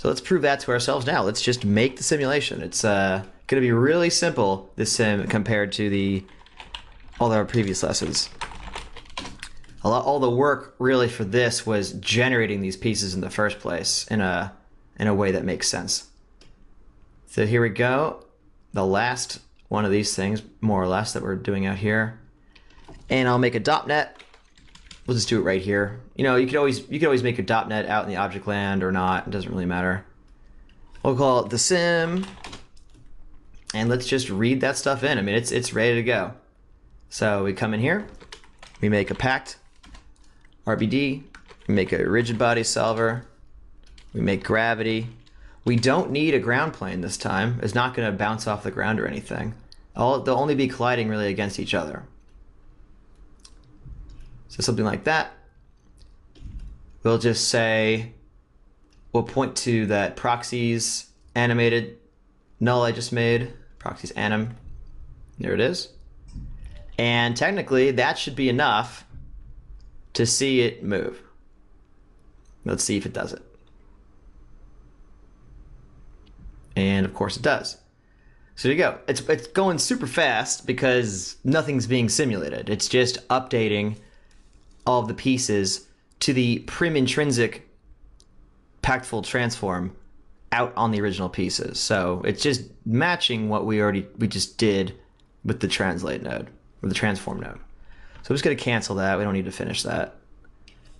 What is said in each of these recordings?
So let's prove that to ourselves now. Let's just make the simulation. It's going to be really simple, this sim, compared to all our previous lessons. All the work really for this was generating these pieces in the first place in a way that makes sense. So here we go. The last one of these things, more or less, that we're doing out here. And I'll make a .NET. We'll just do it right here. You know, you could always make a .NET out in the object land or not. It doesn't really matter. We'll call it the sim. And let's just read that stuff in. I mean, it's ready to go. So we come in here. We make a packed RBD. We make a rigid body solver. We make gravity. We don't need a ground plane this time. It's not going to bounce off the ground or anything. They'll only be colliding really against each other. So something like that. We'll just say, we'll point to that proxies animated null I just made, proxies anim. There it is. And technically that should be enough to see it move. Let's see if it does it. And of course it does. So there you go. It's going super fast because nothing's being simulated. It's just updating all of the pieces to the prim intrinsic packed-full transform out on the original pieces. So it's just matching what we just did with the translate node or the transform node. So I'm just going to cancel that. We don't need to finish that.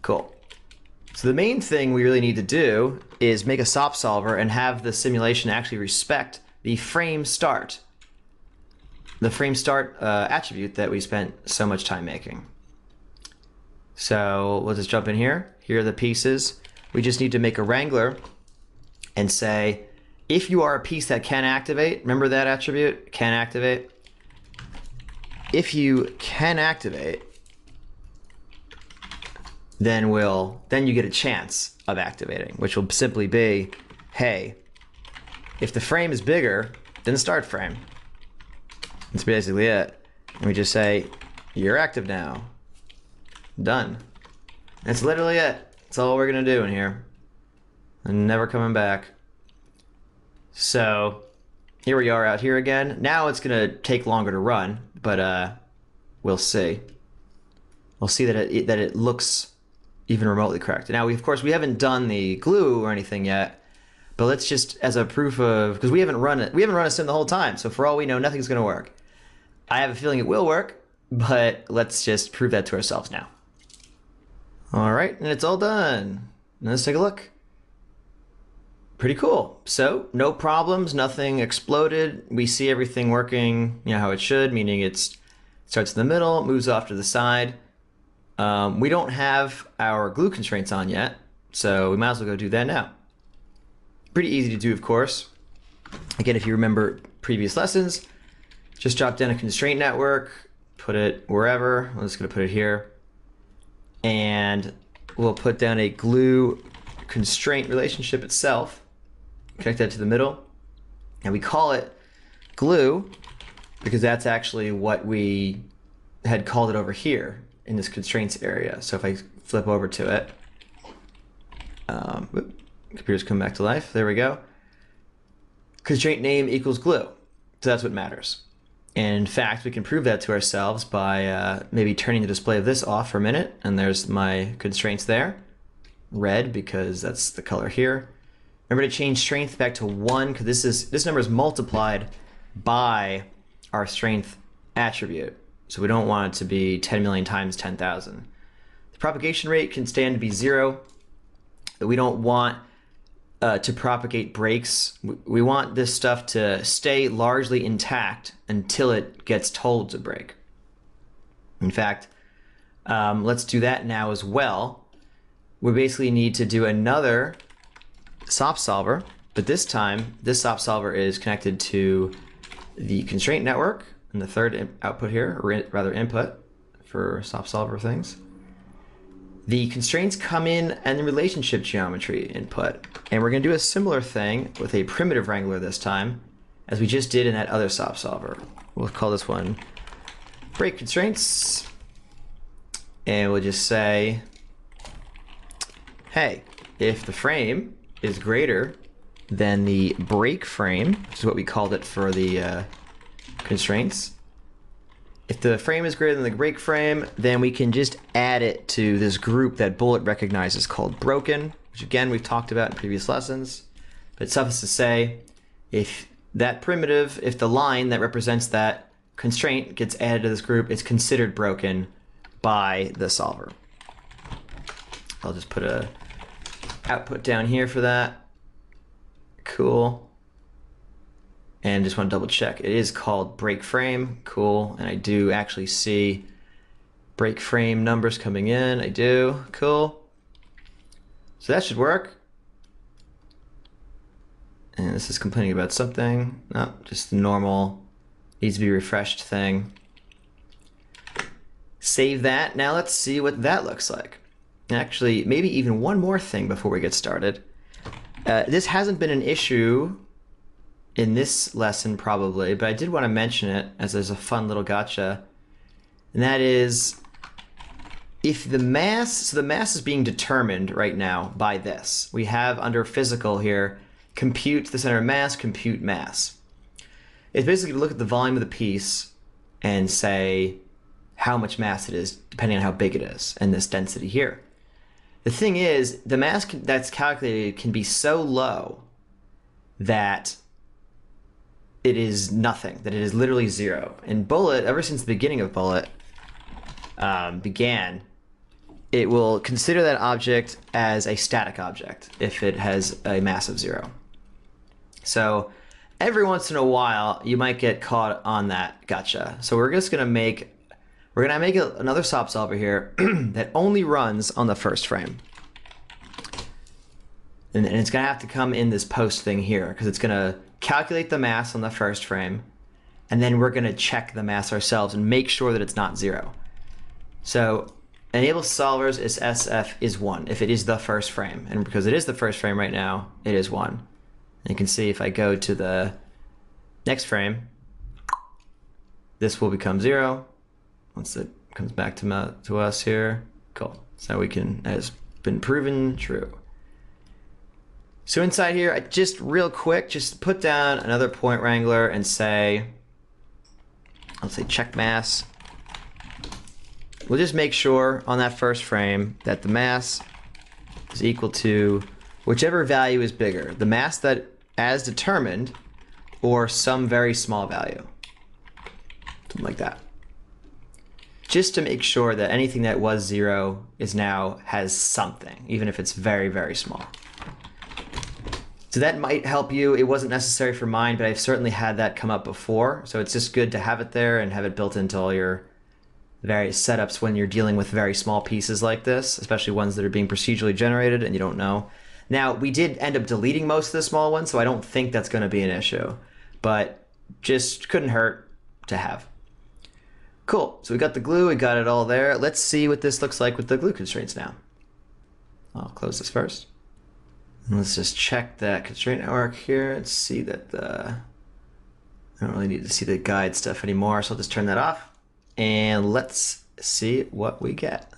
Cool. So the main thing we really need to do is make a SOP solver and have the simulation actually respect the frame start. The frame start attribute that we spent so much time making. So we'll just jump in here. Here are the pieces. We just need to make a wrangler and say, if you are a piece that can activate, remember that attribute, can activate. If you can activate, then you get a chance of activating, which will simply be, hey, if the frame is bigger than the start frame, that's basically it. And we just say, you're active now. Done. That's literally it. That's all we're gonna do in here. And never coming back. So here we are out here again. Now it's gonna take longer to run, but we'll see. We'll see that it looks even remotely correct. Now of course we haven't done the glue or anything yet, but let's just, as a proof of, because we haven't run a sim the whole time, so for all we know nothing's gonna work. I have a feeling it will work, but let's just prove that to ourselves now. All right, and it's all done. Let's take a look. Pretty cool. So no problems, nothing exploded. We see everything working, you know, how it should, meaning it starts in the middle, moves off to the side. We don't have our glue constraints on yet, so we might as well go do that now. Pretty easy to do, of course. Again, if you remember previous lessons, just drop down a constraint network, put it wherever. I'm just gonna put it here. And we'll put down a glue constraint relationship itself, connect that to the middle, and we call it glue because that's actually what we had called it over here in this constraints area. So if I flip over to it, computers come back to life, there we go. Constraint name equals glue, so that's what matters. And in fact, we can prove that to ourselves by maybe turning the display of this off for a minute. And there's my constraints there. Red, because that's the color here. Remember to change strength back to 1, because this number is multiplied by our strength attribute. So we don't want it to be 10 million times 10,000. The propagation rate can stand to be 0. We don't want to propagate breaks. We want this stuff to stay largely intact until it gets told to break. In fact, let's do that now as well. We basically need to do another SOP solver, but this time this SOP solver is connected to the constraint network and the third output here, or rather input for SOP solver things. The constraints come in and the relationship geometry input. And we're going to do a similar thing with a primitive wrangler this time, as we just did in that other SOP solver. We'll call this one break constraints. And we'll just say, hey, if the frame is greater then the break frame, which is what we called it for the constraints. If the frame is greater than the break frame, then we can just add it to this group that Bullet recognizes called broken, which again we've talked about in previous lessons. But suffice to say, if that primitive, if the line that represents that constraint gets added to this group, it's considered broken by the solver. I'll just put a output down here for that. Cool. And just want to double check. It is called break frame. Cool. And I do actually see break frame numbers coming in. I do. Cool. So that should work. And this is complaining about something. No, just the normal needs to be refreshed thing. Save that. Now let's see what that looks like. Actually, maybe even one more thing before we get started. This hasn't been an issue in this lesson probably, but I did want to mention it as there's a fun little gotcha. And that is, if the mass, so the mass is being determined right now by this. We have under physical here, compute the center of mass, compute mass. It's basically to look at the volume of the piece and say how much mass it is, depending on how big it is, and this density here. The thing is, the mass that's calculated can be so low that it is nothing, that it is literally zero. And Bullet, ever since the beginning of Bullet began, it will consider that object as a static object if it has a mass of zero. So every once in a while, you might get caught on that gotcha. So we're just gonna make another SOP solver here that only runs on the first frame. And it's gonna have to come in this post thing here because it's gonna calculate the mass on the first frame, and then we're gonna check the mass ourselves and make sure that it's not zero. So enable solvers is SF is 1 if it is the first frame, and because it is the first frame right now, it is 1. And you can see if I go to the next frame, this will become 0 once it comes back to us here. Cool. So we can, has been proven true. So inside here, I just real quick, just put down another point wrangler and say, let's say check mass. We'll just make sure on that first frame that the mass is equal to whichever value is bigger, the mass that as determined or some very small value, something like that. Just to make sure that anything that was 0 is now has something, even if it's very, very small. So that might help you. It wasn't necessary for mine, but I've certainly had that come up before. So it's just good to have it there and have it built into all your various setups when you're dealing with very small pieces like this, especially ones that are being procedurally generated and you don't know. Now, we did end up deleting most of the small ones, so I don't think that's going to be an issue, but just couldn't hurt to have. Cool. So we got the glue, we got it all there. Let's see what this looks like with the glue constraints now. I'll close this first. Let's just check that constraint network here and see that I don't really need to see the guide stuff anymore, so I'll just turn that off. And let's see what we get.